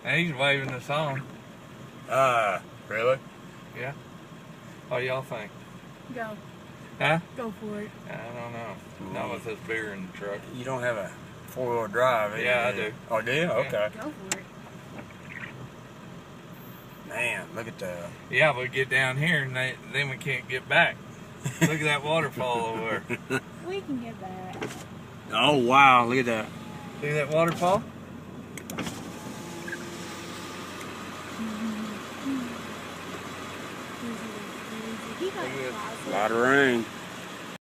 And he's waving us on. Really? Yeah. What y'all think? Go. Huh? Go for it. I don't know. Not with this beer in the truck. You don't have a four-wheel drive, Yeah, I do. Oh, do you? Okay. Go for it. Man, look at that. Yeah, we get down here and then we can't get back. Look at that waterfall over there. We can get back. Oh, wow. Look at that. See that waterfall? He got Look at a A lot of rain.